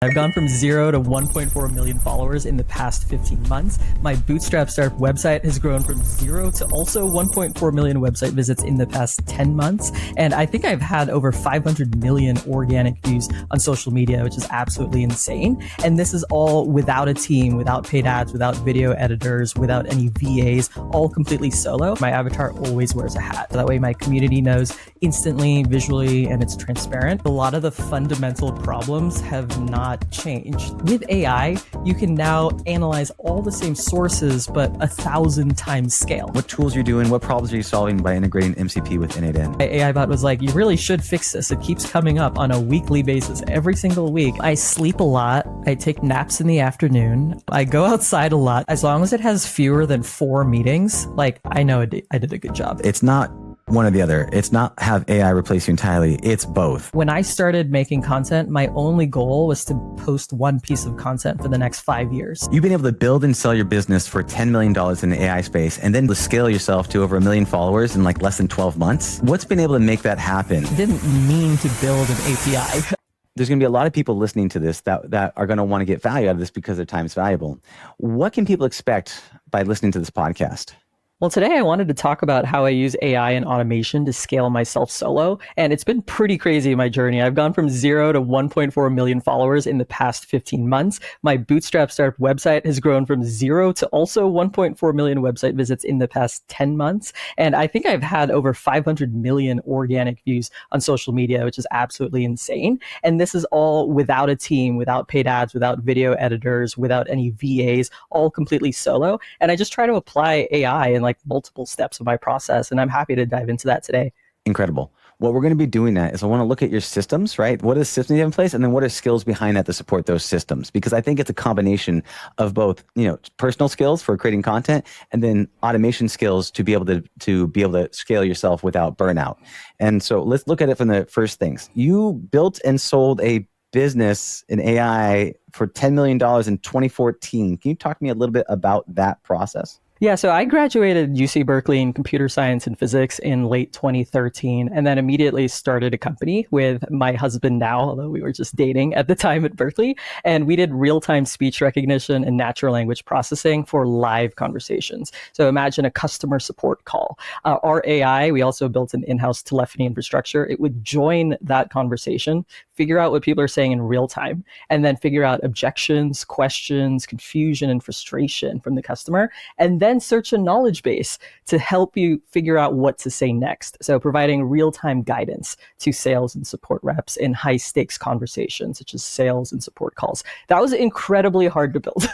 I've gone from 0 to 1.4 million followers in the past 15 months. My bootstrap startup website has grown from 0 to also 1.4 million website visits in the past 10 months. And I think I've had over 500 million organic views on social media, which is absolutely insane. And this is all without a team, without paid ads, without video editors, without any VAs, all completely solo. My avatar always wears a hat. That way my community knows instantly, visually, and it's transparent. A lot of the fundamental problems have not changed. With AI, you can now analyze all the same sources, but 1,000 times scale. What tools are you doing? What problems are you solving by integrating MCP with N8N? My AI bot was like, you really should fix this. It keeps coming up on a weekly basis, every single week. I sleep a lot. I take naps in the afternoon. I go outside a lot. As long as it has fewer than 4 meetings, like I know I did a good job. It's not one or the other. It's not have AI replace you entirely. It's both. When I started making content, my only goal was to post one piece of content for the next 5 years. You've been able to build and sell your business for $10 million in the AI space and then to scale yourself to over 1 million followers in like less than 12 months. What's been able to make that happen? I didn't mean to build an API. There's going to be a lot of people listening to this that are going to want to get value out of this because their time is valuable. What can people expect by listening to this podcast? Well, today I wanted to talk about how I use AI and automation to scale myself solo. And it's been pretty crazy, my journey. I've gone from 0 to 1.4 million followers in the past 15 months. My bootstrap startup website has grown from 0 to also 1.4 million website visits in the past 10 months. And I think I've had over 500 million organic views on social media, which is absolutely insane. And this is all without a team, without paid ads, without video editors, without any VAs, all completely solo. And I just try to apply AI in like multiple steps of my process. And I'm happy to dive into that today. Incredible. What we're going to be doing that is I want to look at your systems, right? What are the systems you have in place? And then what are skills behind that to support those systems? Because I think it's a combination of both, personal skills for creating content and then automation skills to be able to scale yourself without burnout. And so let's look at it from the first things. You built and sold a business in AI for $10 million in 2014. Can you talk to me a little bit about that process? Yeah, so I graduated UC Berkeley in computer science and physics in late 2013, and then immediately started a company with my husband now, although we were just dating at the time at Berkeley. And we did real-time speech recognition and natural language processing for live conversations. So imagine a customer support call. Our AI, we also built an in-house telephony infrastructure. It would join that conversation, figure out what people are saying in real time, and then figure out objections, questions, confusion, and frustration from the customer, and then search a knowledge base to help you figure out what to say next. So providing real-time guidance to sales and support reps in high-stakes conversations, such as sales and support calls. That was incredibly hard to build.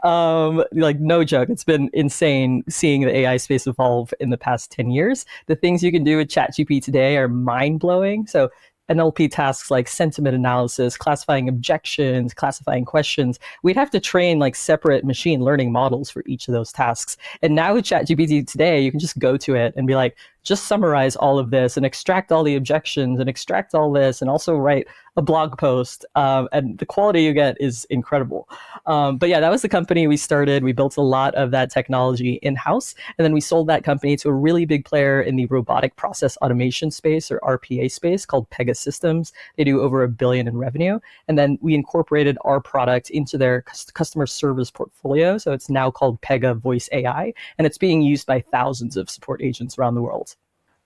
No joke. It's been insane seeing the AI space evolve in the past 10 years. The things you can do with ChatGPT today are mind-blowing. So NLP tasks like sentiment analysis, classifying objections, classifying questions, we'd have to train like separate machine learning models for each of those tasks. And now with ChatGPT today, you can just go to it and be like, just summarize all of this and extract all the objections and extract all this and also write a blog post. And the quality you get is incredible. But yeah, that was the company we started. We built a lot of that technology in-house. And then we sold that company to a really big player in the robotic process automation space or RPA space called Pega Systems. They do over $1 billion in revenue. And then we incorporated our product into their customer service portfolio. So it's now called Pega Voice AI. And it's being used by thousands of support agents around the world.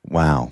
Wow.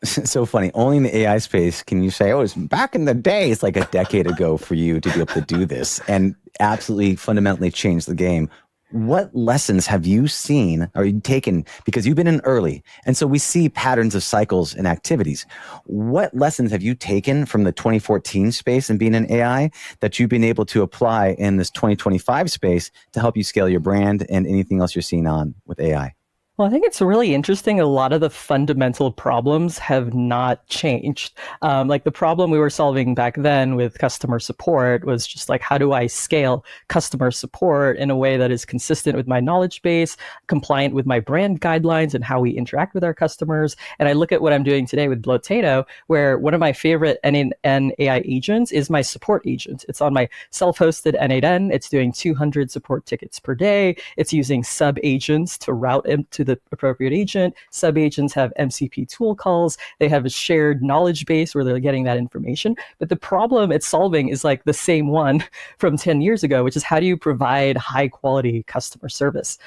So funny. Only in the AI space can you say, it's back in the day. It's like a decade ago for you to be able to do this and absolutely fundamentally change the game. What lessons have you seen or you taken because you've been in early? And so we see patterns of cycles and activities. What lessons have you taken from the 2014 space and being in AI that you've been able to apply in this 2025 space to help you scale your brand and anything else you're seeing on with AI? Well, I think it's really interesting. A lot of the fundamental problems have not changed. Like the problem we were solving back then with customer support was just like, how do I scale customer support in a way that is consistent with my knowledge base, compliant with my brand guidelines and how we interact with our customers? And I look at what I'm doing today with Blotato, where one of my favorite N8N AI agents is my support agent. It's on my self-hosted N8N. It's doing 200 support tickets per day. It's using sub agents to route them to the appropriate agent. Sub agents have MCP tool calls. They have a shared knowledge base where they're getting that information. But the problem it's solving is like the same one from 10 years ago, which is how do you provide high quality customer service?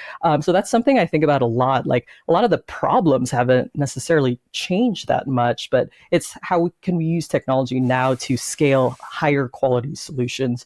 So that's something I think about a lot. Like a lot of the problems haven't necessarily changed that much, but it's how can we use technology now to scale higher quality solutions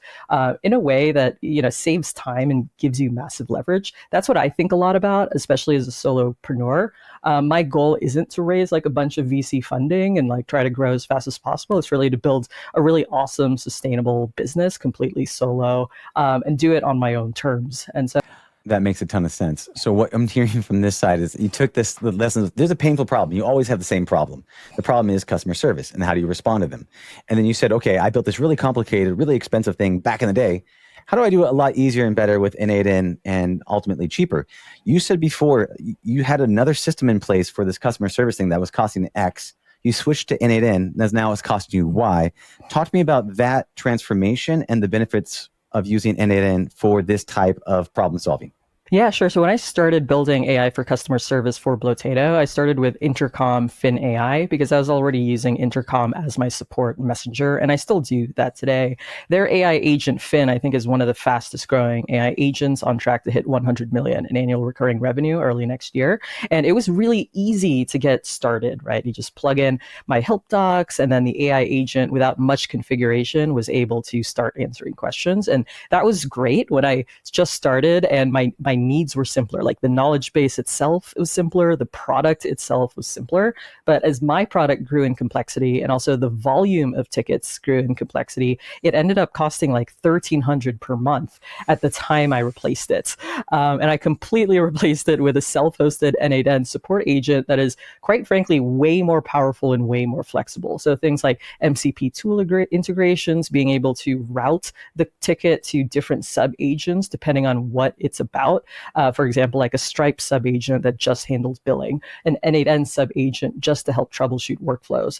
in a way that saves time and gives you massive leverage. That's what I think a lot about, especially as a solopreneur. My goal isn't to raise like a bunch of VC funding and like try to grow as fast as possible. It's really to build a really awesome, sustainable business completely solo and do it on my own terms. And so that makes a ton of sense. So what I'm hearing from this side is you took the lessons. There's a painful problem. You always have the same problem. The problem is customer service and how do you respond to them? And then you said, okay, I built this really complicated, really expensive thing back in the day. How do I do it a lot easier and better with N8N and ultimately cheaper? You said before you had another system in place for this customer service thing that was costing X. You switched to N8N, and now it's costing you Y. Talk to me about that transformation and the benefits of using N8N for this type of problem solving. Yeah, sure. So when I started building AI for customer service for Blotato, I started with Intercom Fin AI because I was already using Intercom as my support messenger, and I still do that today. Their AI agent Fin, I think, is one of the fastest growing AI agents, on track to hit 100 million in annual recurring revenue early next year. And it was really easy to get started, right? You just plug in my help docs, and then the AI agent, without much configuration, was able to start answering questions. And that was great when I just started, and my needs were simpler. Like the knowledge base itself was simpler, the product itself was simpler. But as my product grew in complexity and also the volume of tickets grew in complexity, it ended up costing like $1,300 per month at the time I replaced it. And I completely replaced it with a self-hosted N8N support agent that is, quite frankly, way more powerful and way more flexible. So things like MCP tool integrations, being able to route the ticket to different sub-agents depending on what it's about. For example, like a Stripe sub-agent that just handles billing, an N8N sub-agent just to help troubleshoot workflows,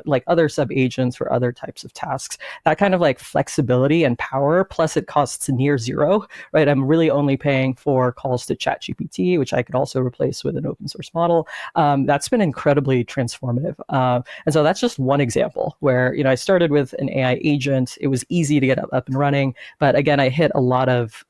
like other sub-agents for other types of tasks. That kind of like flexibility and power, plus it costs near zero, right? I'm really only paying for calls to ChatGPT, which I could also replace with an open source model. That's been incredibly transformative. And so that's just one example where, I started with an AI agent. It was easy to get up and running. But again, I hit a lot of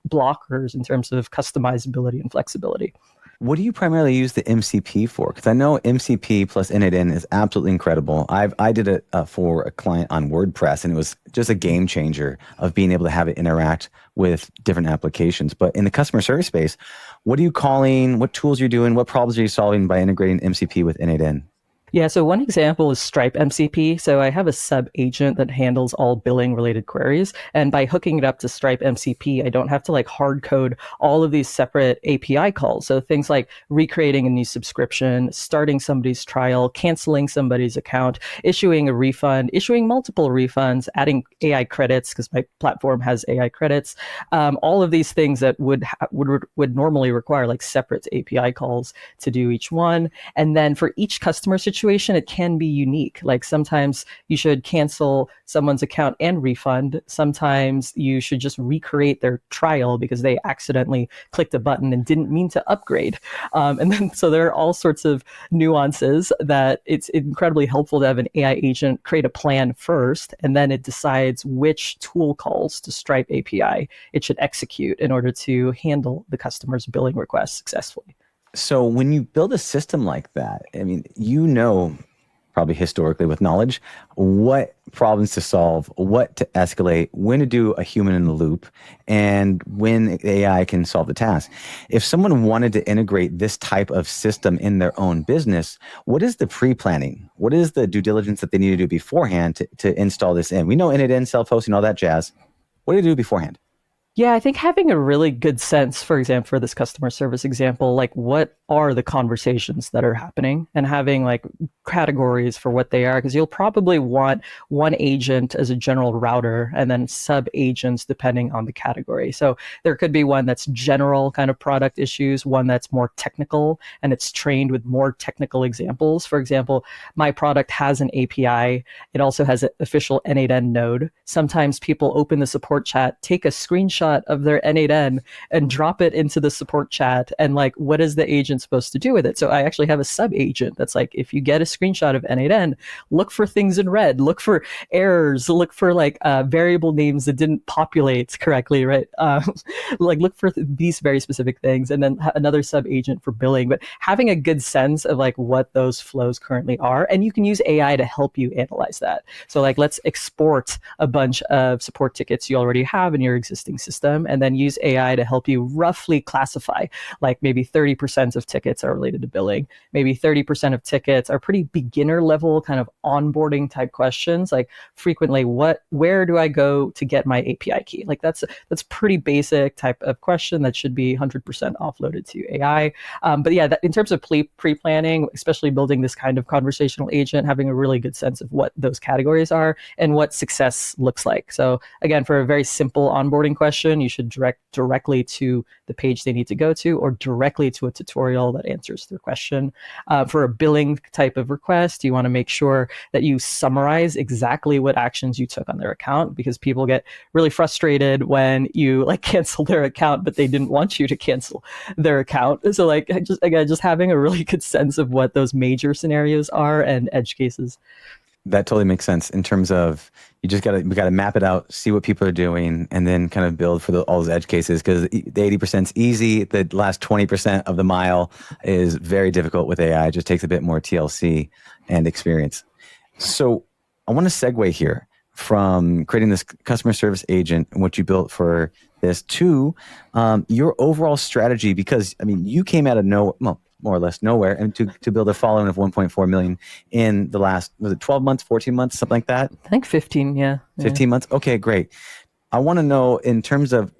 blockers in terms of customizability and flexibility. What do you primarily use the MCP for? Because I know MCP plus N8N is absolutely incredible. I did it for a client on WordPress, and it was just a game changer of being able to have it interact with different applications. But in the customer service space, what are you calling? What tools are you doing? What problems are you solving by integrating MCP with N8N? Yeah, so one example is Stripe MCP. So I have a sub agent that handles all billing related queries. And by hooking it up to Stripe MCP, I don't have to like hard code all of these separate API calls. So things like recreating a new subscription, starting somebody's trial, canceling somebody's account, issuing a refund, issuing multiple refunds, adding AI credits because my platform has AI credits. All of these things that would normally require like separate API calls to do each one. And then for each customer situation, it can be unique. Like sometimes you should cancel someone's account and refund. Sometimes you should just recreate their trial because they accidentally clicked a button and didn't mean to upgrade. And then so there are all sorts of nuances that it's incredibly helpful to have an AI agent create a plan first, and then it decides which tool calls to Stripe API it should execute in order to handle the customer's billing request successfully. So when you build a system like that, I mean, probably historically with knowledge, what problems to solve, what to escalate, when to do a human in the loop, and when AI can solve the task. If someone wanted to integrate this type of system in their own business, what is the pre-planning? What is the due diligence that they need to do beforehand to install this in? We know N8N, self-hosting, all that jazz. What do you do beforehand? Yeah, I think having a really good sense, for example, for this customer service example, like what are the conversations that are happening and having like categories for what they are, because you'll probably want one agent as a general router and then sub agents depending on the category. So there could be one that's general kind of product issues, one that's more technical and it's trained with more technical examples. For example, my product has an API. It also has an official N8N node. Sometimes people open the support chat, take a screenshot of their N8N and drop it into the support chat. And like, what does the agent agent supposed to do with it? So I actually have a sub agent that's like, if you get a screenshot of N8N, look for things in red, look for errors, look for like variable names that didn't populate correctly, right? Like look for these very specific things, and then another sub agent for billing. But having a good sense of like what those flows currently are, and you can use AI to help you analyze that. So like let's export a bunch of support tickets you already have in your existing system, and then use AI to help you roughly classify, like maybe 30% of tickets are related to billing, maybe 30% of tickets are pretty beginner level kind of onboarding type questions, like frequently where do I go to get my API key? Like that's pretty basic type of question that should be 100% offloaded to AI. But yeah, in terms of pre-planning, especially building this kind of conversational agent, having a really good sense of what those categories are and what success looks like. So again, for a very simple onboarding question, you should direct directly to the page they need to go to, or directly to a tutorial that answers their question. For a billing type of request, you want to make sure that you summarize exactly what actions you took on their account, because people get really frustrated when you like cancel their account, but they didn't want you to cancel their account. So like just having a really good sense of what those major scenarios are and edge cases. That totally makes sense in terms of we got to map it out, see what people are doing, and then kind of build for all those edge cases, because the 80% is easy. The last 20% of the mile is very difficult with AI. It just takes a bit more TLC and experience. So I want to segue here from creating this customer service agent and what you built for this to your overall strategy, because I mean, you came out of more or less nowhere, and to build a following of 1.4 million in the last, was it 12 months, 14 months, something like that? I think 15, yeah. 15 months? Okay, great. I want to know in terms of,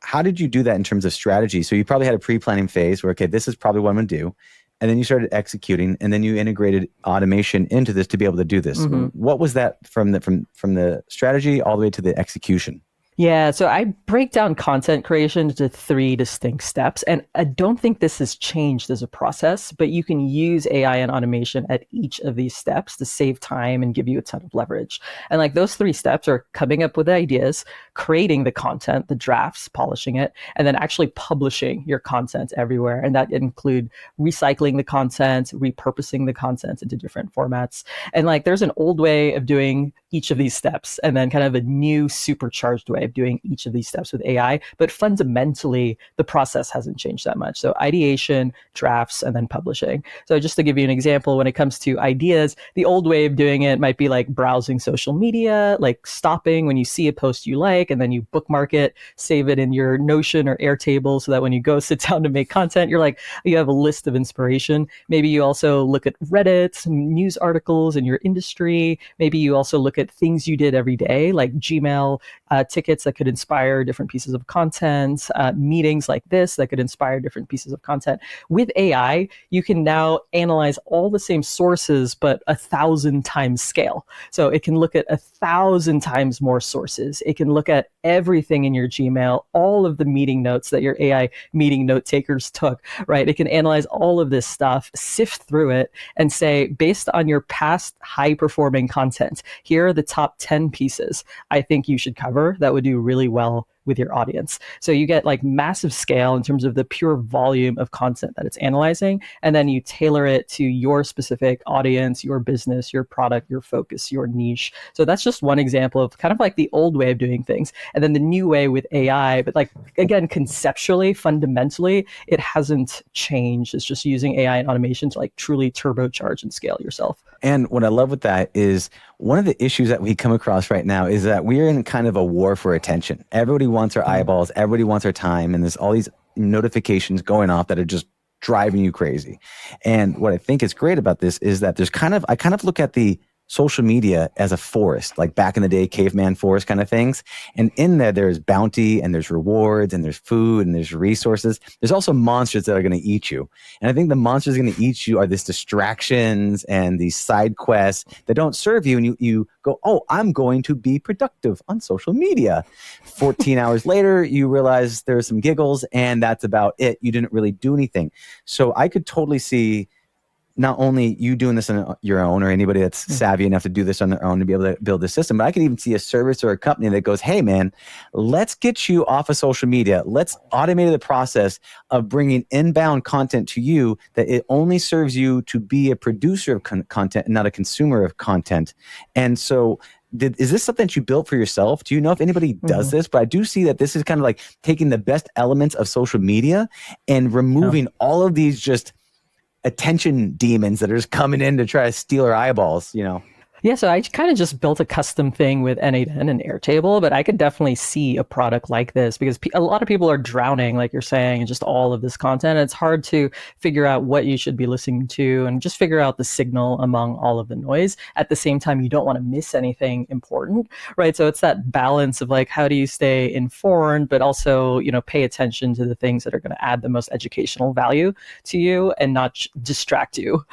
how did you do that in terms of strategy? So you probably had a pre-planning phase where, okay, this is probably what I'm going to do. And then you started executing, and then you integrated automation into this to be able to do this. Mm-hmm. What was that from the strategy all the way to the execution? Yeah, so I break down content creation into 3 distinct steps, and I don't think this has changed as a process, but you can use AI and automation at each of these steps to save time and give you a ton of leverage. And like those 3 steps are coming up with ideas, creating the content, the drafts, polishing it, and then actually publishing your content everywhere. And that include recycling the content, repurposing the content into different formats. And like there's an old way of doing each of these steps, and then kind of a new supercharged way of doing each of these steps with AI, but fundamentally the process hasn't changed that much. So ideation, drafts, and then publishing. So just to give you an example, when it comes to ideas, the old way of doing it might be like browsing social media, like stopping when you see a post you like, and then you bookmark it, save it in your Notion or Airtable, so that when you go sit down to make content, you have a list of inspiration. Maybe you also look at Reddit, news articles in your industry. Maybe you also look at things you did every day, like Gmail tickets that could inspire different pieces of content, meetings like this that could inspire different pieces of content. With AI, you can now analyze all the same sources, but 1,000 times scale. So it can look at 1,000 times more sources. It can look at everything in your Gmail, all of the meeting notes that your AI meeting note takers took, right? It can analyze all of this stuff, sift through it, and say, based on your past high-performing content, here are the top 10 pieces I think you should cover that would do really well with your audience. So you get like massive scale in terms of the pure volume of content that it's analyzing, and then you tailor it to your specific audience, your business, your product, your focus, your niche. So that's just one example of kind of like the old way of doing things, and then the new way with AI. But like, again, conceptually, fundamentally, it hasn't changed. It's just using AI and automation to like truly turbocharge and scale yourself. And what I love with that is one of the issues that we come across right now is that we're in kind of a war for attention. Everybody wants our eyeballs, everybody wants our time, and there's all these notifications going off that are just driving you crazy. And what I think is great about this is that I kind of look at the social media as a forest, like back in the day, caveman forest kind of things. And in there's bounty, and there's rewards, and there's food, and there's resources. There's also monsters that are going to eat you. And I think the monsters going to eat you are these distractions and these side quests that don't serve you. And you go, oh, I'm going to be productive on social media. 14 hours later, you realize there's some giggles, and that's about it. You didn't really do anything. So I could totally see not only you doing this on your own or anybody that's savvy enough to do this on their own to be able to build this system, but I could even see a service or a company that goes, hey man, let's get you off of social media. Let's automate the process of bringing inbound content to you that it only serves you to be a producer of content and not a consumer of content. And so is this something that you built for yourself? Do you know if anybody does this? But I do see that this is kind of like taking the best elements of social media and removing all of these just attention demons that are just coming in to try to steal our eyeballs, you know? Yeah, so I kind of just built a custom thing with N8N and Airtable, but I could definitely see a product like this because a lot of people are drowning, like you're saying, in just all of this content. It's hard to figure out what you should be listening to and just figure out the signal among all of the noise. At the same time, you don't want to miss anything important, right? So it's that balance of like, how do you stay informed, but also, you know, pay attention to the things that are going to add the most educational value to you and not distract you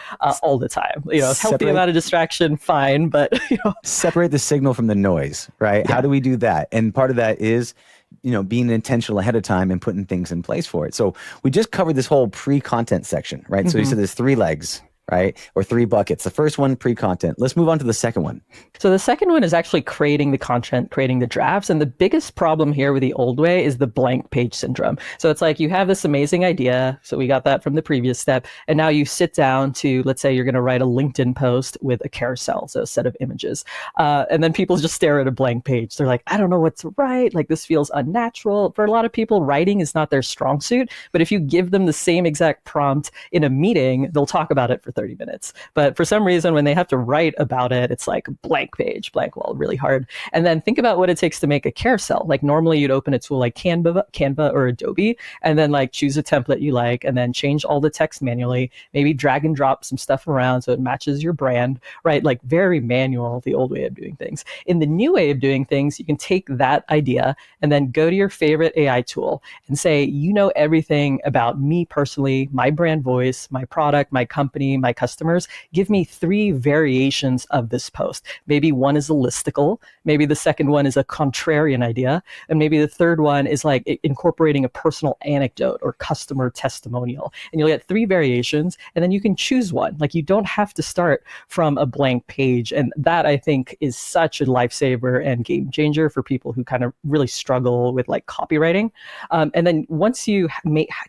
all the time. You know, healthy amount of distraction, fine. But you know, separate the signal from the noise, right? How do we do that? And part of that is, you know, being intentional ahead of time and putting things in place for it. So we just covered this whole pre-content section, right? So you said there's 3 legs, right? Or 3 buckets. The first one, pre-content. Let's move on to the second one. So the second one is actually creating the content, creating the drafts. And the biggest problem here with the old way is the blank page syndrome. So it's like you have this amazing idea. So we got that from the previous step. And now you sit down to, let's say you're going to write a LinkedIn post with a carousel, so a set of images. And then people just stare at a blank page. They're like, I don't know what to write. Like, this feels unnatural. For a lot of people, writing is not their strong suit. But if you give them the same exact prompt in a meeting, they'll talk about it for 30 minutes. But for some reason, when they have to write about it, it's like blank page, blank wall, really hard. And then think about what it takes to make a carousel. Like normally you'd open a tool like Canva or Adobe, and then like choose a template you like, and then change all the text manually, maybe drag and drop some stuff around so it matches your brand, right? Like very manual, the old way of doing things. In the new way of doing things, you can take that idea and then go to your favorite AI tool and say, you know everything about me personally, my brand voice, my product, my company, my customers. Give me 3 variations of this post. Maybe one is a listicle, maybe the second one is a contrarian idea, and maybe the third one is like incorporating a personal anecdote or customer testimonial. And you'll get 3 variations, and then you can choose one. Like, you don't have to start from a blank page. And that, I think, is such a lifesaver and game changer for people who kind of really struggle with like copywriting. And then once you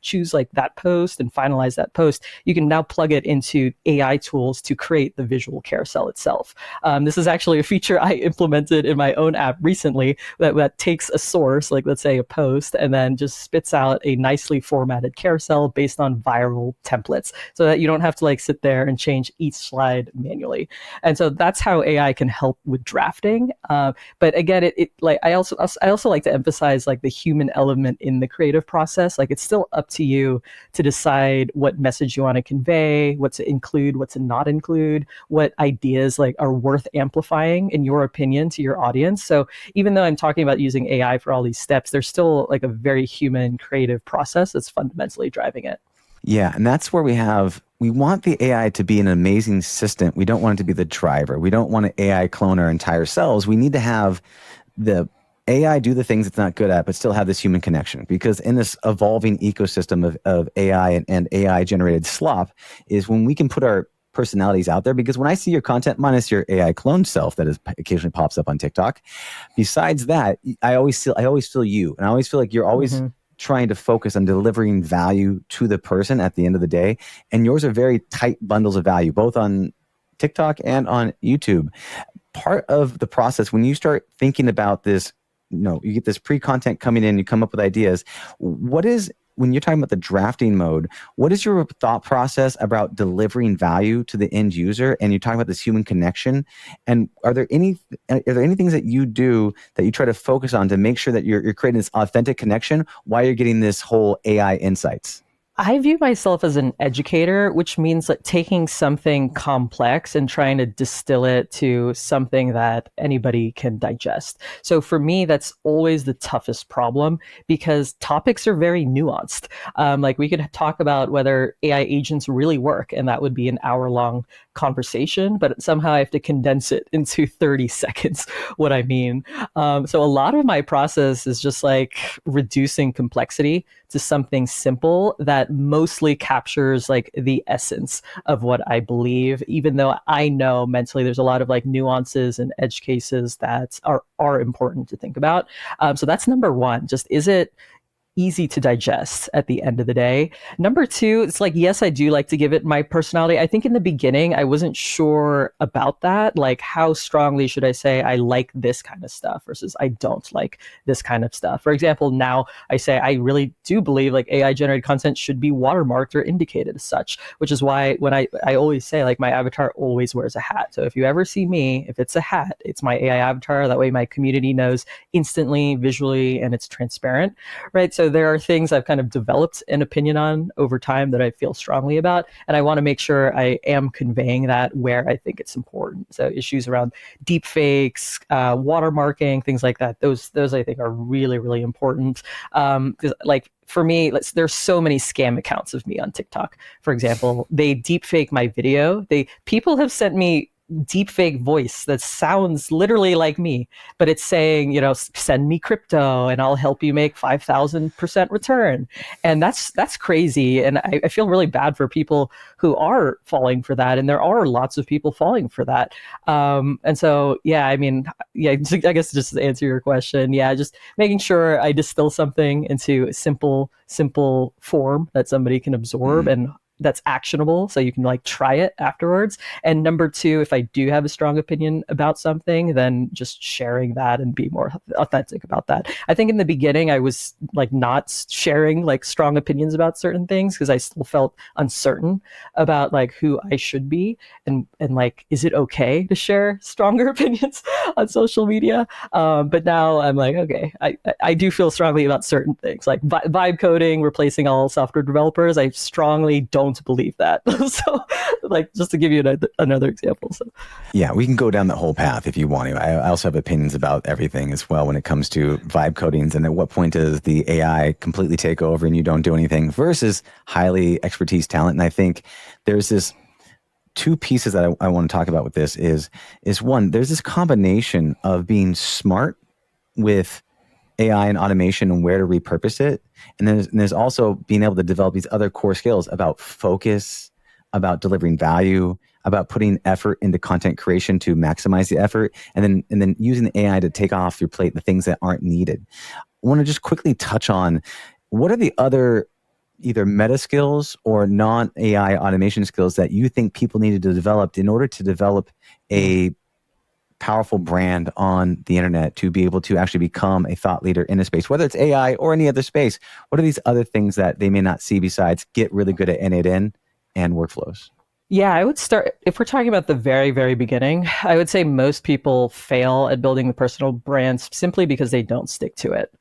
choose like that post and finalize that post, you can now plug it into AI tools to create the visual carousel itself. This is actually a feature I implemented in my own app recently that takes a source, like let's say a post, and then just spits out a nicely formatted carousel based on viral templates so that you don't have to like sit there and change each slide manually. And so that's how AI can help with drafting. But again, it like I also like to emphasize like the human element in the creative process. Like, it's still up to you to decide what message you want to convey, what to include, what to not include, what ideas like are worth amplifying in your opinion to your audience. So even though I'm talking about using AI for all these steps, there's still like a very human creative process that's fundamentally driving it. Yeah, and that's where we want the AI to be an amazing assistant. We don't want it to be the driver. We don't want an AI clone our entire selves. We need to have the AI do the things it's not good at, but still have this human connection. Because in this evolving ecosystem of AI and AI-generated slop is when we can put our personalities out there. Because when I see your content, minus your AI clone self that occasionally pops up on TikTok, besides that, I always feel you. And I always feel like you're always trying to focus on delivering value to the person at the end of the day. And yours are very tight bundles of value, both on TikTok and on YouTube. Part of the process, when you start thinking about this, you get this pre-content coming in, you come up with ideas. When you're talking about the drafting mode, what is your thought process about delivering value to the end user? And you're talking about this human connection. And are there any things that you do that you try to focus on to make sure that you're creating this authentic connection while you're getting this whole AI insights? I view myself as an educator, which means like taking something complex and trying to distill it to something that anybody can digest. So for me, that's always the toughest problem because topics are very nuanced. Like, we could talk about whether AI agents really work, and that would be an hour-long conversation, but somehow I have to condense it into 30 seconds, what I mean. So a lot of my process is just like reducing complexity to something simple that that mostly captures like the essence of what I believe, even though I know mentally there's a lot of like nuances and edge cases that are important to think about. So that's number one. Just, is it easy to digest at the end of the day? Number two, it's like, yes, I do like to give it my personality. I think in the beginning, I wasn't sure about that. Like, how strongly should I say I like this kind of stuff versus I don't like this kind of stuff? For example, now I say I really do believe like AI generated content should be watermarked or indicated as such, which is why when I always say like my avatar always wears a hat. So if you ever see me, if it's a hat, it's my AI avatar. That way my community knows instantly, visually, and it's transparent, right? So there are things I've kind of developed an opinion on over time that I feel strongly about, and I want to make sure I am conveying that where I think it's important. So issues around deep fakes, watermarking, things like that, those I think are really, really important. Because like for me, there's so many scam accounts of me on TikTok. For example, they deep fake my video. People have sent me deepfake voice that sounds literally like me, but it's saying, you know, send me crypto and I'll help you make 5,000% return. And that's crazy. And I feel really bad for people who are falling for that. And there are lots of people falling for that. And so, yeah, I mean, yeah, I guess just to answer your question, yeah, just making sure I distill something into a simple form that somebody can absorb and that's actionable, so you can like try it afterwards. And number two, if I do have a strong opinion about something, then just sharing that and be more authentic about that. I think in the beginning I was like not sharing like strong opinions about certain things because I still felt uncertain about like who I should be and like, is it okay to share stronger opinions on social media? But now I'm like, okay, I do feel strongly about certain things, like vibe coding replacing all software developers. I strongly don't believe that. So like, just to give you another example. So yeah, we can go down the whole path if you want to. I also have opinions about everything as well when it comes to vibe codings, and at what point does the AI completely take over and you don't do anything versus highly expertise talent. And I think there's this two pieces that I want to talk about with this is one, there's this combination of being smart with AI and automation and where to repurpose it. And there's also being able to develop these other core skills about focus, about delivering value, about putting effort into content creation to maximize the effort, and then using the AI to take off your plate the things that aren't needed. I want to just quickly touch on what are the other either meta skills or non-AI automation skills that you think people needed to develop in order to develop a powerful brand on the internet to be able to actually become a thought leader in a space, whether it's AI or any other space. What are these other things that they may not see besides get really good at N8N and workflows? Yeah, I would start, if we're talking about the very, very beginning, I would say most people fail at building the personal brands simply because they don't stick to it.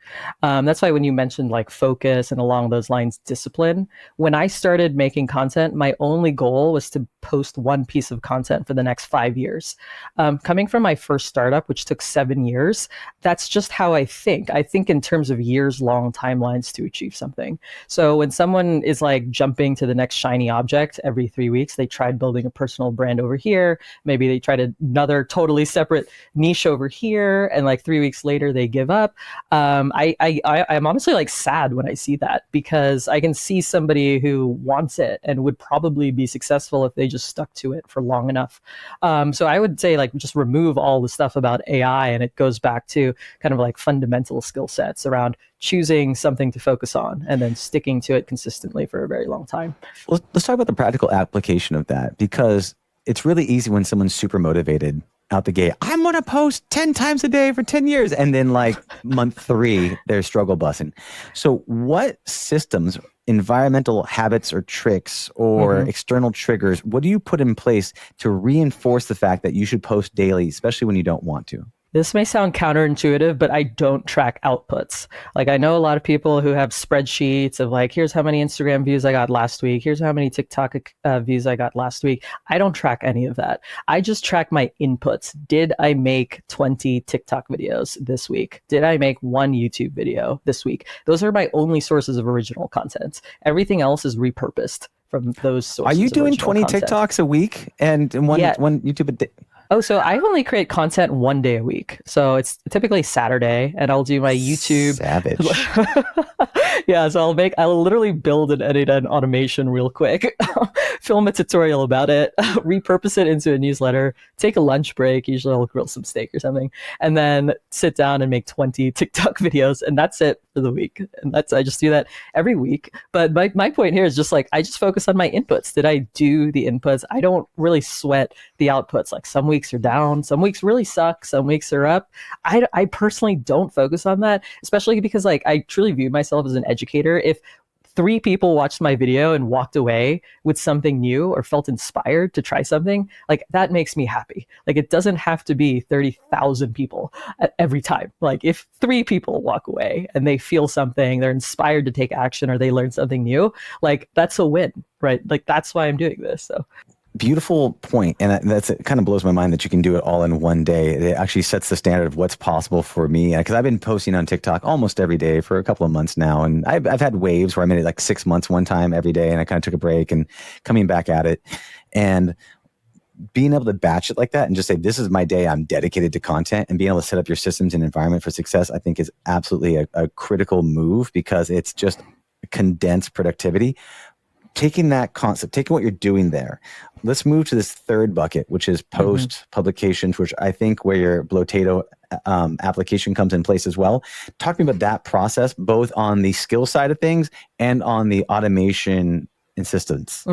That's why when you mentioned like focus and along those lines, discipline, when I started making content, my only goal was to post one piece of content for the next 5 years. Coming from my first startup, which took 7 years, that's just how I think. I think in terms of years-long timelines to achieve something. So when someone is like jumping to the next shiny object every 3 weeks, they tried building a personal brand over here. Maybe they tried another totally separate niche over here, and like 3 weeks later they give up. I'm honestly like sad when I see that, because I can see somebody who wants it and would probably be successful if they just stuck to it for long enough. So I would say like just remove all the stuff about AI, and it goes back to kind of like fundamental skill sets around choosing something to focus on and then sticking to it consistently for a very long time. Well, let's talk about the practical application of that, because it's really easy when someone's super motivated out the gate. I'm going to post 10 times a day for 10 years. And then like month 3, they're struggle bussing. So what systems, environmental habits or tricks or external triggers, what do you put in place to reinforce the fact that you should post daily, especially when you don't want to? This may sound counterintuitive, but I don't track outputs. Like, I know a lot of people who have spreadsheets of like, here's how many Instagram views I got last week. Here's how many TikTok views I got last week. I don't track any of that. I just track my inputs. Did I make 20 TikTok videos this week? Did I make 1 YouTube video this week? Those are my only sources of original content. Everything else is repurposed from those sources. Are you doing 20 content. TikToks a week and one YouTube a day? Oh, so I only create content 1 day a week. So it's typically Saturday, and I'll do my YouTube. Savage. Yeah, so I'll literally build and edit an automation real quick, film a tutorial about it, repurpose it into a newsletter, take a lunch break. Usually I'll grill some steak or something, and then sit down and make 20 TikTok videos, and that's it for the week. And I just do that every week. But my point here is just like, I just focus on my inputs. Did I do the inputs? I don't really sweat the outputs. Like some weeks are down, some weeks really suck, some weeks are up. I personally don't focus on that, especially because like I truly view myself as an educator. If 3 people watched my video and walked away with something new or felt inspired to try something, like that makes me happy. Like it doesn't have to be 30,000 people every time. Like if 3 people walk away and they feel something, they're inspired to take action, or they learn something new, like that's a win, right? Like that's why I'm doing this. So Beautiful point. And it kind of blows my mind that you can do it all in one day. It actually sets the standard of what's possible for me. Because I've been posting on TikTok almost every day for a couple of months now. And I've had waves where I made it like 6 months one time every day. And I kind of took a break and coming back at it. And being able to batch it like that and just say, this is my day, I'm dedicated to content, and being able to set up your systems and environment for success, I think is absolutely a critical move, because it's just condensed productivity. Taking that concept, taking what you're doing there, let's move to this third bucket, which is post publications, which I think where your Blotato application comes in place as well. Talk to me about that process, both on the skill side of things and on the automation insistence.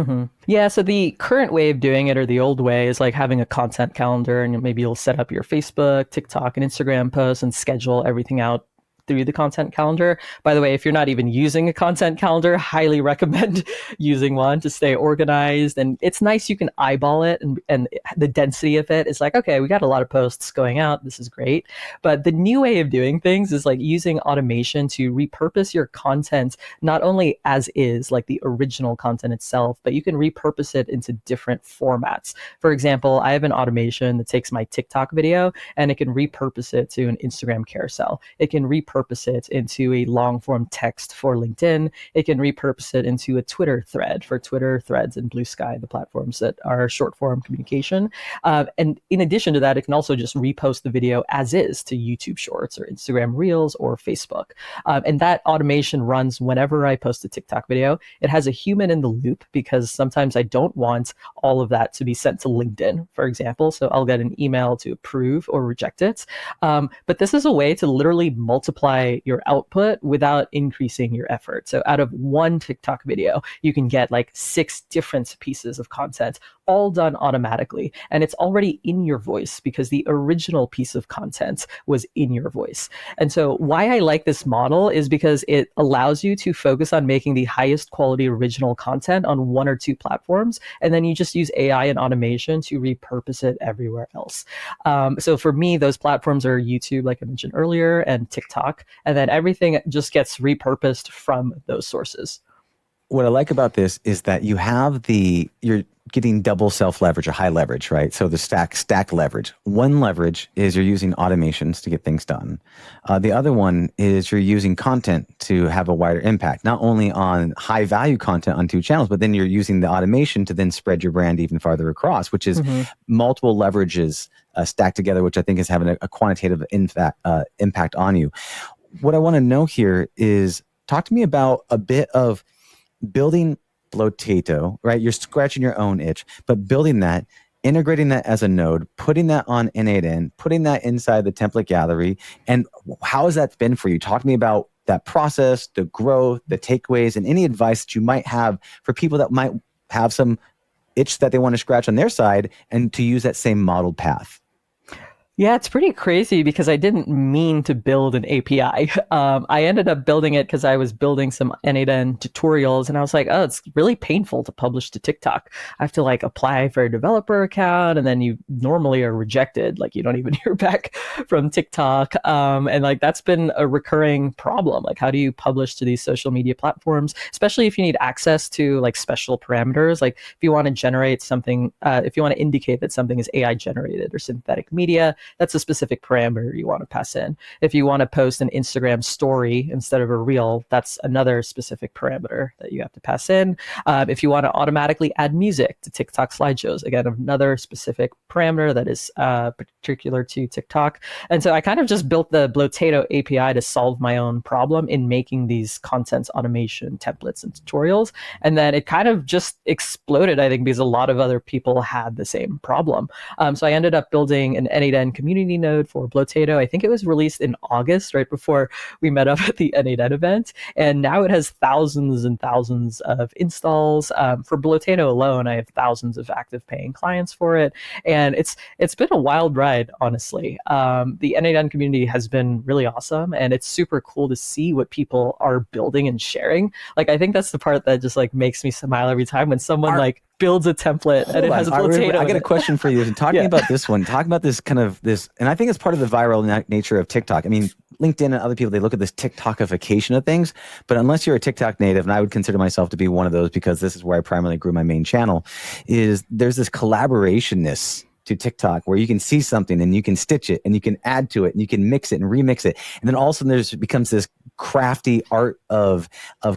Yeah, so the current way of doing it, or the old way, is like having a content calendar, and maybe you'll set up your Facebook, TikTok, and Instagram posts and schedule everything out through the content calendar. By the way, if you're not even using a content calendar, highly recommend using one to stay organized. And it's nice, you can eyeball it, and the density of it is like, okay, we got a lot of posts going out. This is great. But the new way of doing things is like using automation to repurpose your content, not only as is, like the original content itself, but you can repurpose it into different formats. For example, I have an automation that takes my TikTok video and it can repurpose it to an Instagram carousel. It can repurpose it into a long form text for LinkedIn. It can repurpose it into a Twitter thread for Twitter, Threads, and Blue Sky, the platforms that are short form communication. And in addition to that, it can also just repost the video as is to YouTube Shorts or Instagram Reels or Facebook. And that automation runs whenever I post a TikTok video. It has a human in the loop, because sometimes I don't want all of that to be sent to LinkedIn, for example. So I'll get an email to approve or reject it. But this is a way to literally multiply your output without increasing your effort. So out of one TikTok video, you can get like 6 different pieces of content, all done automatically. And it's already in your voice, because the original piece of content was in your voice. And so why I like this model is because it allows you to focus on making the highest quality original content on 1 or 2 platforms. And then you just use AI and automation to repurpose it everywhere else. So for me, those platforms are YouTube, like I mentioned earlier, and TikTok. And then everything just gets repurposed from those sources. What I like about this is that you're getting double self leverage or high leverage, right? So the stack leverage. One leverage is you're using automations to get things done. The other one is you're using content to have a wider impact, not only on high value content on 2 channels, but then you're using the automation to then spread your brand even farther across, which is multiple leverages stacked together, which I think is having a quantitative impact on you. What I want to know here is, talk to me about a bit of building Blotato, right? You're scratching your own itch, but building that, integrating that as a node, putting that on N8N, putting that inside the template gallery. And how has that been for you? Talk to me about that process, the growth, the takeaways, and any advice that you might have for people that might have some itch that they want to scratch on their side, and to use that same modeled path. Yeah, it's pretty crazy, because I didn't mean to build an API. I ended up building it because I was building some N8N tutorials, and I was like, oh, it's really painful to publish to TikTok. I have to like apply for a developer account, and then you normally are rejected. Like you don't even hear back from TikTok. And like that's been a recurring problem. Like, how do you publish to these social media platforms, especially if you need access to like special parameters? Like if you want to generate something, if you want to indicate that something is AI generated or synthetic media, that's a specific parameter you want to pass in. If you want to post an Instagram story instead of a reel, that's another specific parameter that you have to pass in. If you want to automatically add music to TikTok slideshows, again, another specific parameter that is particular to TikTok. And so I kind of just built the Blotato API to solve my own problem in making these content automation templates and tutorials. And then it kind of just exploded, I think, because a lot of other people had the same problem. So I ended up building an N8N community node for Blotato. I think it was released in August, right before we met up at the N8N event. And now it has thousands and thousands of installs. For Blotato alone, I have thousands of active paying clients for it. And it's been a wild ride, honestly. The N8N community has been really awesome. And it's super cool to see what people are building and sharing. Like, I think that's the part that just like makes me smile every time when someone like builds a template and it has a Blotato. I got a question for you. Talking about this one, talking about this kind of this, and I think it's part of the viral nature of TikTok. I mean, LinkedIn and other people, they look at this TikTokification of things, but unless you're a TikTok native, and I would consider myself to be one of those because this is where I primarily grew my main channel, is there's this collaborationness to TikTok where you can see something and you can stitch it and you can add to it and you can mix it and remix it. And then all of a sudden becomes this crafty art of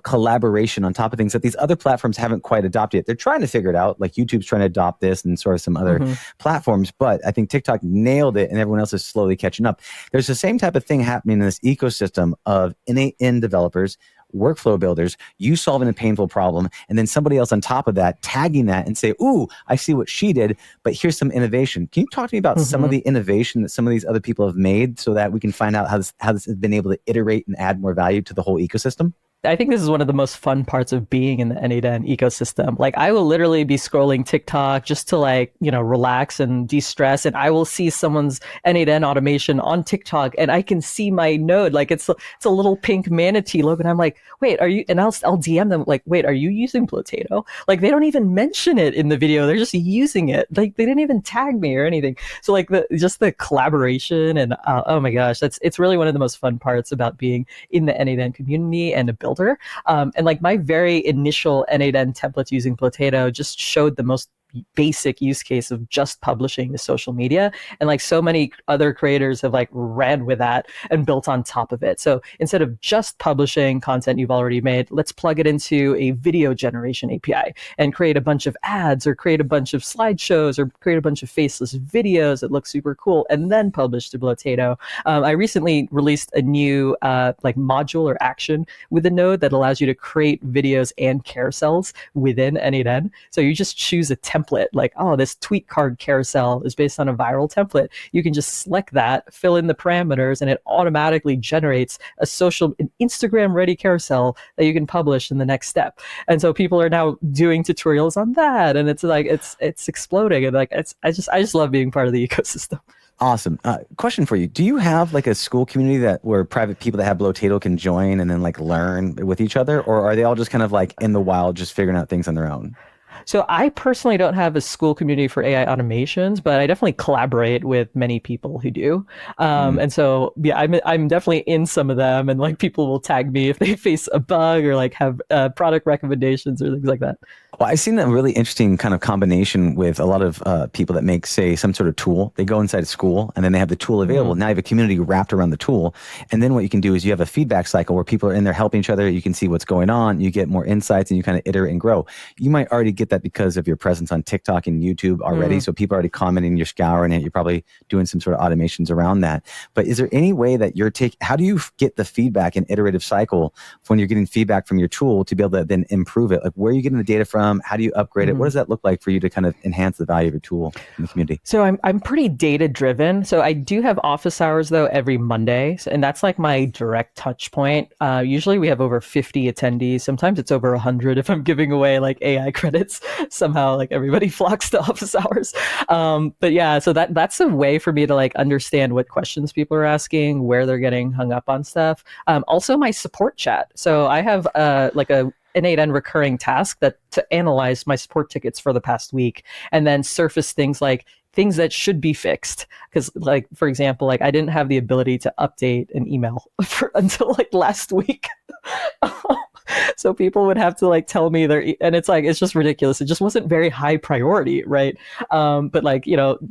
collaboration on top of things that these other platforms haven't quite adopted yet. They're trying to figure it out. Like YouTube's trying to adopt this and sort of some other platforms, but I think TikTok nailed it and everyone else is slowly catching up. There's the same type of thing happening in this ecosystem of N8N developers, workflow builders, you solving a painful problem, and then somebody else on top of that tagging that and say, ooh, I see what she did, but here's some innovation. Can you talk to me about some of the innovation that some of these other people have made so that we can find out how this has been able to iterate and add more value to the whole ecosystem? I think this is one of the most fun parts of being in the N8N ecosystem. Like, I will literally be scrolling TikTok just to relax and de-stress. And I will see someone's N8N automation on TikTok and I can see my node. Like it's a little pink manatee logo. And I'm like, wait, are you, and I'll DM them like, wait, are you using Blotato? Like, they don't even mention it in the video. They're just using it. Like, they didn't even tag me or anything. So like just the collaboration and oh my gosh, it's really one of the most fun parts about being in the N8N community and a builder. And like my very initial N8N templates using Blotato just showed the most basic use case of just publishing to social media, and like so many other creators have like ran with that and built on top of it. So instead of just publishing content you've already made, let's plug it into a video generation API and create a bunch of ads or create a bunch of slideshows or create a bunch of faceless videos that look super cool and then publish to Blotato. I recently released a new like module or action with a node that allows you to create videos and carousels within N8N. So you just choose a template, like, oh, this tweet card carousel is based on a viral template. You can just select that, fill in the parameters, and it automatically generates an Instagram ready carousel that you can publish in the next step. And so people are now doing tutorials on that, and it's like it's exploding. And like I just love being part of the ecosystem. Awesome. Question for you. Do you have like a school community where private people that have Blotato can join and then like learn with each other? Or are they all just kind of like in the wild, just figuring out things on their own? So I personally don't have a school community for AI automations, but I definitely collaborate with many people who do. And so, yeah, I'm definitely in some of them, and like people will tag me if they face a bug or like have product recommendations or things like that. Well, I've seen a really interesting kind of combination with a lot of people that make, say, some sort of tool. They go inside a school and then they have the tool available. Now you have a community wrapped around the tool. And then what you can do is you have a feedback cycle where people are in there helping each other. You can see what's going on. You get more insights and you kind of iterate and grow. You might already get that because of your presence on TikTok and YouTube already. So people are already commenting, you're scouring it. You're probably doing some sort of automations around that. But is there any way that how do you get the feedback and iterative cycle when you're getting feedback from your tool to be able to then improve it? Like, where are you getting the data from? How do you upgrade it? What does that look like for you to kind of enhance the value of your tool in the community? So I'm pretty data driven. So I do have office hours though every Monday, and that's like my direct touch point. Usually we have over 50 attendees. Sometimes it's over 100 if I'm giving away like AI credits. Somehow like everybody flocks to office hours. But yeah, so that's a way for me to like understand what questions people are asking, where they're getting hung up on stuff. Also my support chat. So I have like a N8N recurring task to analyze my support tickets for the past week and then surface things that should be fixed. Because like, for example, like I didn't have the ability to update an email until like last week. So people would have to like tell me and it's like, it's just ridiculous. It just wasn't very high priority, right? But like,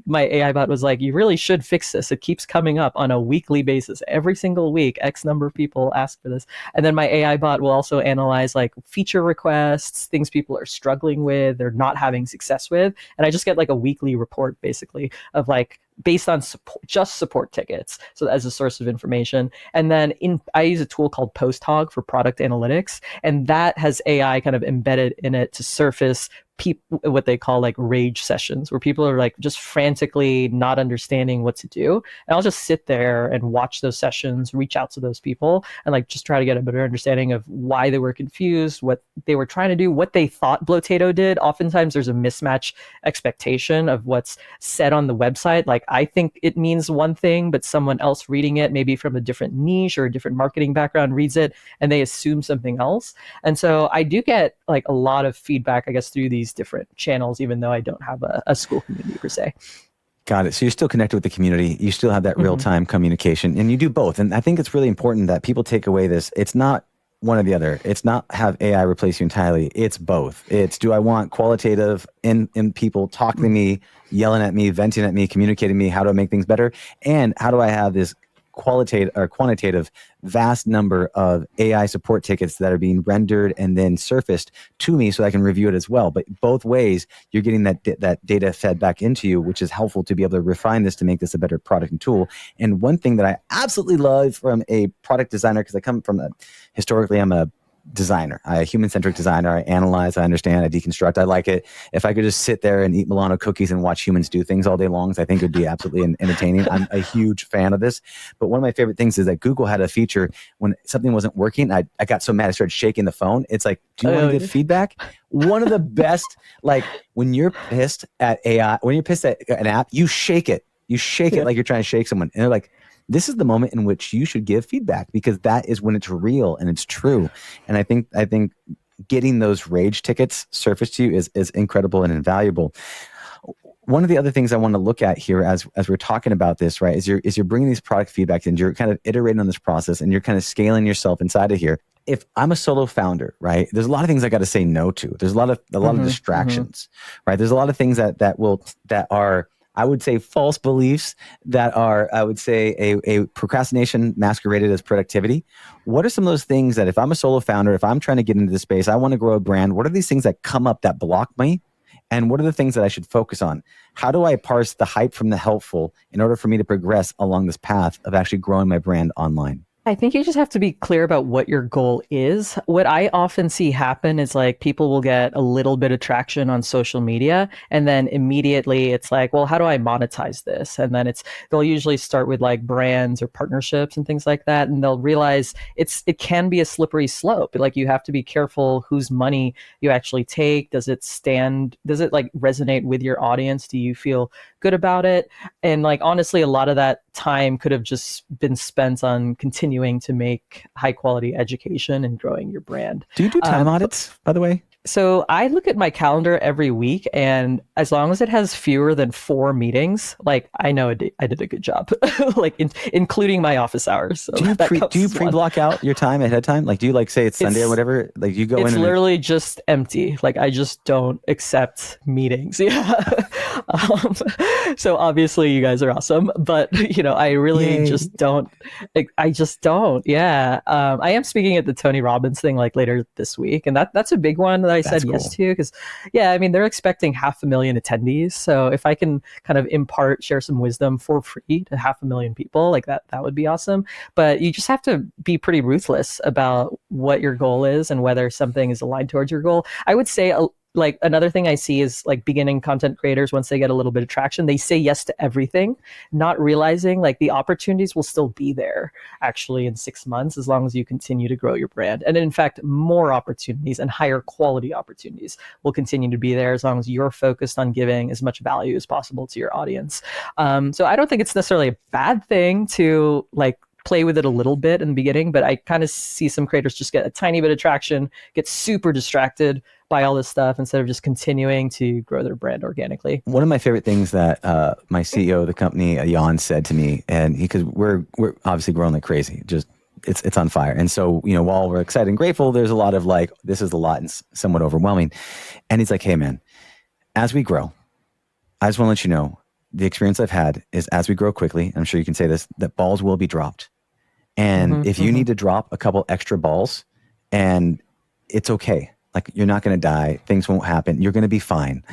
my AI bot was like, you really should fix this. It keeps coming up on a weekly basis. Every single week, X number of people ask for this. And then my AI bot will also analyze like feature requests, things people are struggling with, they're not having success with. And I just get like a weekly report basically of like, based on support tickets, so as a source of information. And then I use a tool called PostHog for product analytics, and that has AI kind of embedded in it to surface what they call like rage sessions, where people are like just frantically not understanding what to do. And I'll just sit there and watch those sessions, reach out to those people, and like just try to get a better understanding of why they were confused, what they were trying to do, what they thought Blotato did. Oftentimes there's a mismatch expectation of what's said on the website. Like I think it means one thing, but someone else reading it, maybe from a different niche or a different marketing background, reads it and they assume something else. And so I do get like a lot of feedback, I guess, through these different channels, even though I don't have a school community per se. Got it. So you're still connected with the community. You still have that real-time communication, and you do both. And I think it's really important that people take away this. It's not one or the other. It's not have AI replace you entirely. It's both. It's, do I want qualitative in people talking to me, yelling at me, venting at me, communicating me? How do I make things better? And how do I have this qualitative or quantitative vast number of AI support tickets that are being rendered and then surfaced to me so I can review it as well? But both ways, you're getting that data fed back into you, which is helpful to be able to refine this to make this a better product and tool. And one thing that I absolutely love from a product designer, because I come from historically, I'm a designer. I'm a human-centric designer. I analyze, I understand, I deconstruct. I like it. If I could just sit there and eat Milano cookies and watch humans do things all day long, I think it would be absolutely entertaining. I'm a huge fan of this. But one of my favorite things is that Google had a feature when something wasn't working. I got so mad I started shaking the phone. It's like, do you want to give feedback? One of the best, like when you're pissed at AI, when you're pissed at an app, you shake it. You shake it like you're trying to shake someone. And they're like, this is the moment in which you should give feedback, because that is when it's real and it's true. And I think getting those rage tickets surfaced to you is incredible and invaluable. One of the other things I want to look at here as we're talking about this, right, is you're bringing these product feedback and you're kind of iterating on this process and you're kind of scaling yourself inside of here. If I'm a solo founder, right, there's a lot of things I got to say no to. There's a lot of distractions, right? There's a lot of things that are, I would say, false beliefs that are, I would say, a procrastination masqueraded as productivity. What are some of those things that if I'm a solo founder, if I'm trying to get into this space, I want to grow a brand, what are these things that come up that block me? And what are the things that I should focus on? How do I parse the hype from the helpful in order for me to progress along this path of actually growing my brand online? I think you just have to be clear about what your goal is. What I often see happen is like people will get a little bit of traction on social media and then immediately it's like, well, how do I monetize this? And then they'll usually start with like brands or partnerships and things like that. And they'll realize it can be a slippery slope. Like you have to be careful whose money you actually take. Does it like resonate with your audience? Do you feel good about it? And like, honestly, a lot of that time could have just been spent on continuing to make high quality education and growing your brand. Do you do time audits, by the way? So I look at my calendar every week, and as long as it has fewer than 4 meetings, like I know I did a good job, like including my office hours. So do you pre-block out your time ahead of time? Like, do you like say it's Sunday or whatever? Like you go in? It's literally just empty. Like I just don't accept meetings. Yeah. So obviously you guys are awesome, but I really just don't. I just don't. Yeah. I am speaking at the Tony Robbins thing like later this week, and that's a big one that I said yes to, because they're expecting 500,000 attendees. So if I can kind of share some wisdom for free to 500,000 people, like that would be awesome. But you just have to be pretty ruthless about what your goal is and whether something is aligned towards your goal. I would say like another thing I see is like beginning content creators, once they get a little bit of traction, they say yes to everything, not realizing like the opportunities will still be there actually in 6 months, as long as you continue to grow your brand. And in fact, more opportunities and higher quality opportunities will continue to be there as long as you're focused on giving as much value as possible to your audience. So I don't think it's necessarily a bad thing to like play with it a little bit in the beginning, but I kind of see some creators just get a tiny bit of traction, get super distracted by all this stuff instead of just continuing to grow their brand organically. One of my favorite things that my CEO of the company, Jan, said to me, and because we're obviously growing like crazy, just it's on fire. And so, while we're excited and grateful, there's a lot of like, this is a lot and somewhat overwhelming. And he's like, hey man, as we grow, I just want to let you know, the experience I've had is as we grow quickly, I'm sure you can say this, that balls will be dropped. And if you need to drop a couple extra balls, and it's okay. Like, you're not going to die. Things won't happen. You're going to be fine.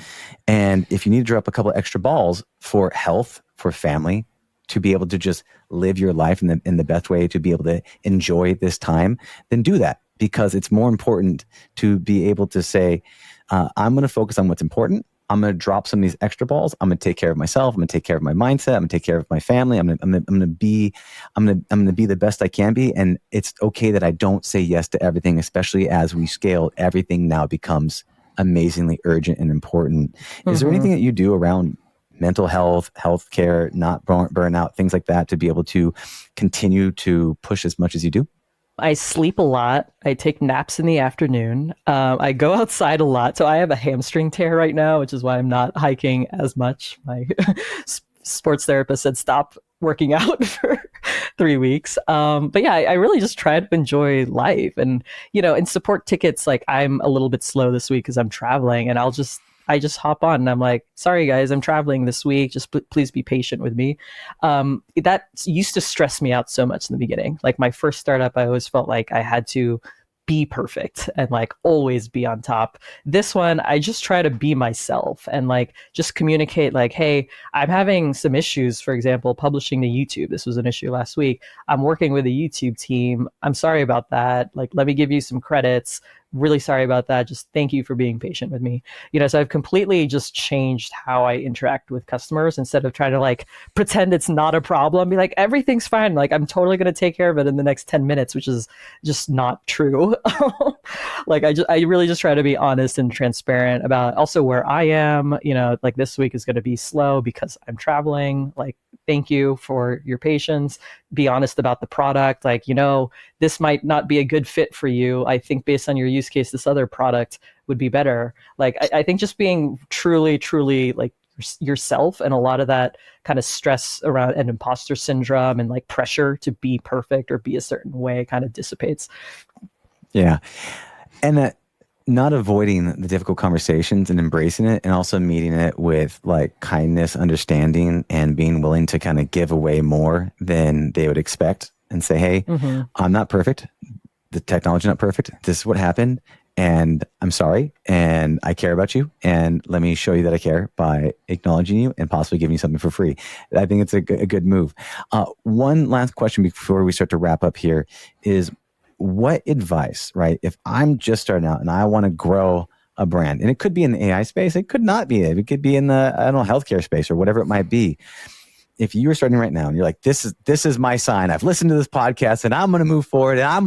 And if you need to drop a couple extra balls for health, for family, to be able to just live your life in the best way, to be able to enjoy this time, then do that, because it's more important to be able to say, I'm going to focus on what's important. I'm going to drop some of these extra balls. I'm going to take care of myself. I'm going to take care of my mindset. I'm going to take care of my family. I'm going to be the best I can be. And it's okay that I don't say yes to everything, especially as we scale. Everything now becomes amazingly urgent and important. Is there anything that you do around mental health, healthcare, not burnout, things like that, to be able to continue to push as much as you do? I sleep a lot. I take naps in the afternoon. I go outside a lot. So I have a hamstring tear right now, which is why I'm not hiking as much. My sports therapist said stop working out for 3 weeks. But yeah, I really just try to enjoy life. And, in support tickets, like, I'm a little bit slow this week because I'm traveling, and I just hop on and I'm like, sorry guys, I'm traveling this week. Just please be patient with me. That used to stress me out so much in the beginning. Like, my first startup, I always felt like I had to be perfect and like always be on top. This one, I just try to be myself and like just communicate like, hey, I'm having some issues, for example, publishing to YouTube. This was an issue last week. I'm working with a YouTube team. I'm sorry about that. Like, let me give you some credits. Really sorry about that. Just thank you for being patient with me. So I've completely just changed how I interact with customers. Instead of trying to like pretend it's not a problem, be like, everything's fine. Like, I'm totally going to take care of it in the next 10 minutes, which is just not true. Like, I really just try to be honest and transparent about also where I am. Like, this week is going to be slow because I'm traveling. Like, thank you for your patience. Be honest about the product. Like, this might not be a good fit for you. I think based on your use case, this other product would be better. Like, I think just being truly like yourself, and a lot of that kind of stress around and imposter syndrome and like pressure to be perfect or be a certain way kind of dissipates. Yeah. And that not avoiding the difficult conversations and embracing it, and also meeting it with like kindness, understanding, and being willing to kind of give away more than they would expect and say, hey, I'm not perfect. The technology not perfect. This is what happened. And I'm sorry. And I care about you. And let me show you that I care by acknowledging you and possibly giving you something for free. I think it's a good move. One last question before we start to wrap up here is, what advice, right? If I'm just starting out and I want to grow a brand, and it could be in the AI space, it could not be, it could be in the, healthcare space or whatever it might be. If you were starting right now and you're like, this is my sign. I've listened to this podcast and I'm going to move forward and I'm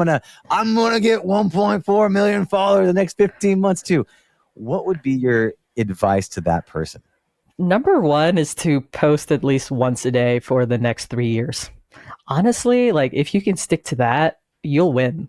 going to get 1.4 million followers the next 15 months too. What would be your advice to that person? Number one is to post at least once a day for the next 3 years. Honestly, like, if you can stick to that, you'll win.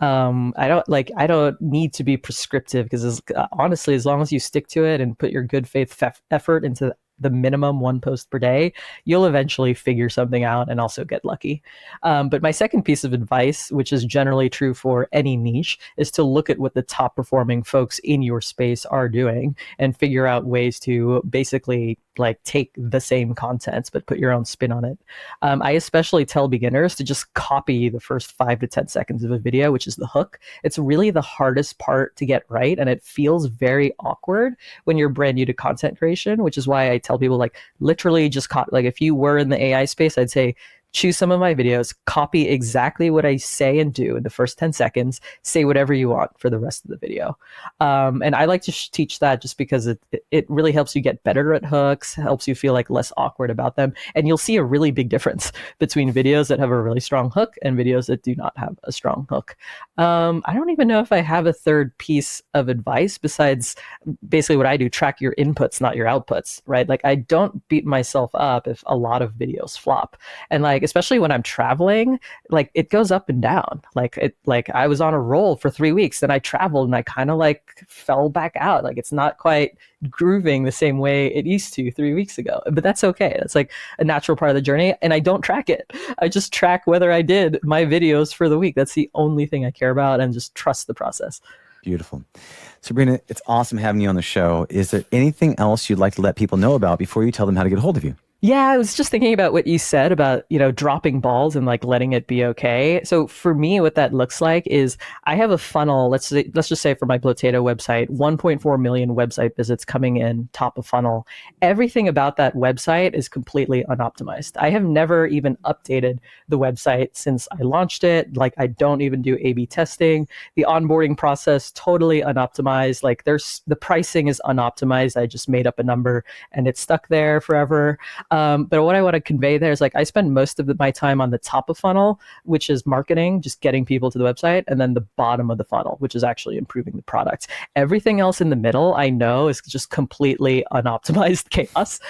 I don't need to be prescriptive, because honestly, as long as you stick to it and put your good faith effort into the minimum one post per day, you'll eventually figure something out and also get lucky. But my second piece of advice, which is generally true for any niche, is to look at what the top performing folks in your space are doing and figure out ways to basically like take the same content but put your own spin on it. I especially tell beginners to just copy the first 5 to 10 seconds of a video, which is the hook. It's really the hardest part to get right, and it feels very awkward when you're brand new to content creation, which is why I tell people, like, literally just like, if you were in the AI space, I'd say choose some of my videos, copy exactly what I say and do in the first 10 seconds, say whatever you want for the rest of the video. And I like to teach that just because it really helps you get better at hooks, helps you feel like less awkward about them. And you'll see a really big difference between videos that have a really strong hook and videos that do not have a strong hook. I don't even know if I have a third piece of advice besides basically what I do: track your inputs, not your outputs, right? Like, I don't beat myself up if a lot of videos flop. And like, especially when I'm traveling, like it goes up and down. Like I was on a roll for 3 weeks, then I traveled and I kind of like fell back out. Like it's not quite grooving the same way it used to 3 weeks ago, but that's okay. That's like a natural part of the journey. And I don't track it. I just track whether I did my videos for the week. That's the only thing I care about, and just trust the process. Beautiful. Sabrina, it's awesome having you on the show. Is there anything else you'd like to let people know about before you tell them how to get a hold of you? Yeah, I was just thinking about what you said about, dropping balls and like letting it be okay. So for me, what that looks like is I have a funnel. Let's just say for my Blotato website, 1.4 million website visits coming in top of funnel. Everything about that website is completely unoptimized. I have never even updated the website since I launched it. Like I don't even do A/B testing. The onboarding process totally unoptimized. Like the pricing is unoptimized. I just made up a number and it's stuck there forever. But what I want to convey there is like I spend most of my time on the top of funnel, which is marketing, just getting people to the website, and then the bottom of the funnel, which is actually improving the product. Everything else in the middle, I know, is just completely unoptimized chaos,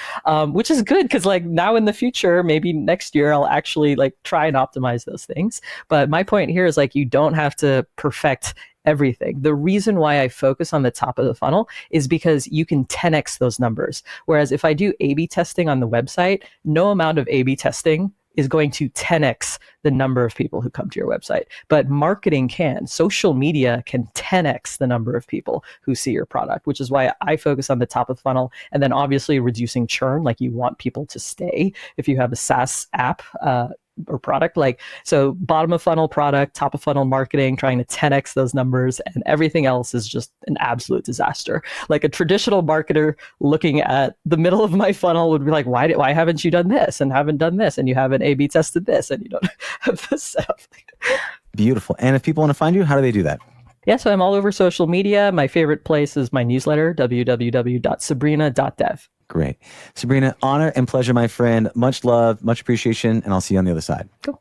which is good because like now in the future, maybe next year, I'll actually like try and optimize those things. But my point here is like you don't have to perfect everything. The reason why I focus on the top of the funnel is because you can 10x those numbers. Whereas if I do A/B testing on the website, no amount of A/B testing is going to 10x the number of people who come to your website. But marketing can. Social media can 10x the number of people who see your product, which is why I focus on the top of the funnel. And then obviously reducing churn, like you want people to stay if you have a SaaS app or product. Like, so bottom of funnel product, top of funnel marketing, trying to 10x those numbers, and everything else is just an absolute disaster. Like a traditional marketer looking at the middle of my funnel would be like, why haven't you done this and haven't done this, and you haven't A/B tested this, and you don't have this set up. Beautiful. And if people want to find you, how do they do that? Yeah, so I'm all over social media. My favorite place is my newsletter, www.sabrina.dev. Great. Sabrina, honor and pleasure, my friend. Much love, much appreciation, and I'll see you on the other side. Cool.